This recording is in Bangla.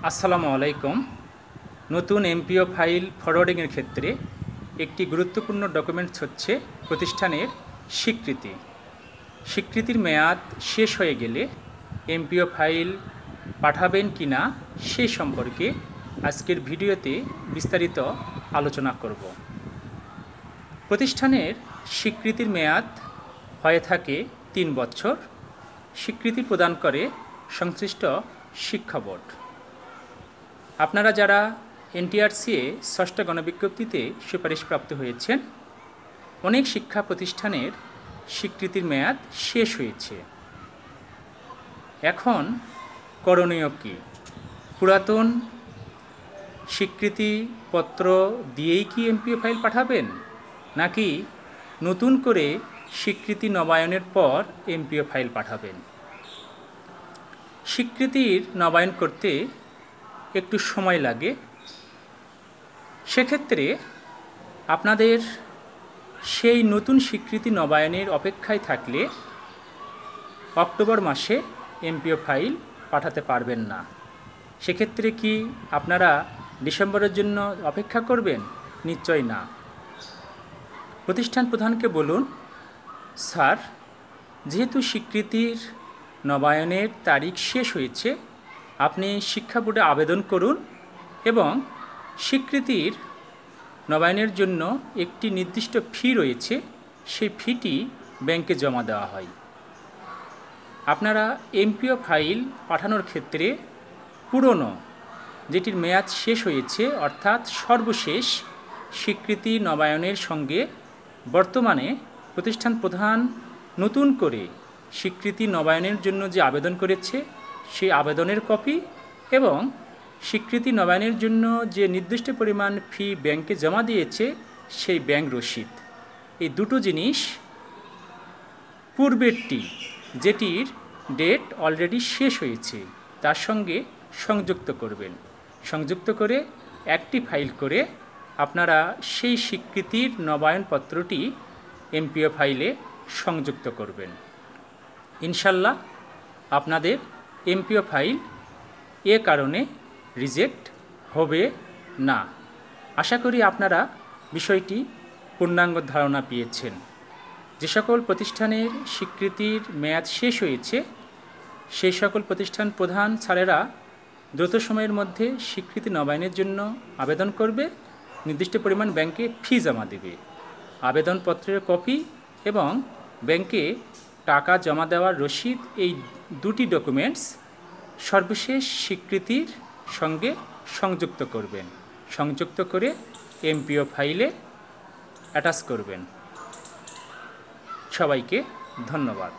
আসসালামু আলাইকুম। নতুন এমপিও ফাইল ফরওয়ার্ডিংয়ের ক্ষেত্রে একটি গুরুত্বপূর্ণ ডকুমেন্টস হচ্ছে প্রতিষ্ঠানের স্বীকৃতি। স্বীকৃতির মেয়াদ শেষ হয়ে গেলে এমপিও ফাইল পাঠাবেন কি না সে সম্পর্কে আজকের ভিডিওতে বিস্তারিত আলোচনা করব। প্রতিষ্ঠানের স্বীকৃতির মেয়াদ হয়ে থাকে 3 বছর। স্বীকৃতি প্রদান করে সংশ্লিষ্ট শিক্ষা বোর্ড। আপনারা যারা এনটিআরসি-এ ষষ্ঠ গণবিজ্ঞপ্তিতে সুপারিশপ্রাপ্ত হয়েছেন, অনেক শিক্ষা প্রতিষ্ঠানের স্বীকৃতির মেয়াদ শেষ হয়েছে। এখন করণীয় কী? পুরাতন স্বীকৃতিপত্র দিয়েই কি এমপিও ফাইল পাঠাবেন, নাকি নতুন করে স্বীকৃতি নবায়নের পর এমপিও ফাইল পাঠাবেন? স্বীকৃতির নবায়ন করতে একটু সময় লাগে। সেক্ষেত্রে আপনাদের সেই নতুন স্বীকৃতি নবায়নের অপেক্ষায় থাকলে অক্টোবর মাসে এমপিও ফাইল পাঠাতে পারবেন না। সেক্ষেত্রে কি আপনারা ডিসেম্বরের জন্য অপেক্ষা করবেন? নিশ্চয় না। প্রতিষ্ঠান প্রধানকে বলুন, স্যার, যেহেতু স্বীকৃতির নবায়নের তারিখ শেষ হয়েছে, আপনি শিক্ষা বোর্ডে আবেদন করুন এবং স্বীকৃতির নবায়নের জন্য একটি নির্দিষ্ট ফি রয়েছে, সেই ফিটি ব্যাংকে জমা দেওয়া হয়। আপনারা এমপিও ফাইল পাঠানোর ক্ষেত্রে পুরনো যেটির মেয়াদ শেষ হয়েছে, অর্থাৎ সর্বশেষ স্বীকৃতি নবায়নের সঙ্গে বর্তমানে প্রতিষ্ঠান প্রধান নতুন করে স্বীকৃতি নবায়নের জন্য যে আবেদন করেছে সেই আবেদনের কপি এবং স্বীকৃতি নবায়নের জন্য যে নির্দিষ্ট পরিমাণ ফি ব্যাংকে জমা দিয়েছে সেই ব্যাংক রসিদ, এই দুটো জিনিস পূর্বেরটি যেটির ডেট অলরেডি শেষ হয়েছে তার সঙ্গে সংযুক্ত করবেন। সংযুক্ত করে একটি ফাইল করে আপনারা সেই স্বীকৃতির নবায়নপত্রটি এমপিও ফাইলে সংযুক্ত করবেন। ইনশাল্লাহ আপনাদের এমপিও ফাইল এ কারণে রিজেক্ট হবে না। আশা করি আপনারা বিষয়টি পূর্ণাঙ্গ ধারণা পেয়েছেন। যে সকল প্রতিষ্ঠানের স্বীকৃতির মেয়াদ শেষ হয়েছে সেই সকল প্রতিষ্ঠান প্রধান স্যারেরা দ্রুত সময়ের মধ্যে স্বীকৃতি নবায়নের জন্য আবেদন করবে, নির্দিষ্ট পরিমাণ ব্যাংকে ফি জমা দেবে। আবেদনপত্রের কপি এবং ব্যাংকে টাকা জমা দেওয়ার রসিদ, এই দুটি ডকুমেন্টস সর্বশেষ স্বীকৃতির সঙ্গে সংযুক্ত করবেন। সংযুক্ত করে এমপিও ফাইলে অ্যাটাচ করবেন। সবাইকে ধন্যবাদ।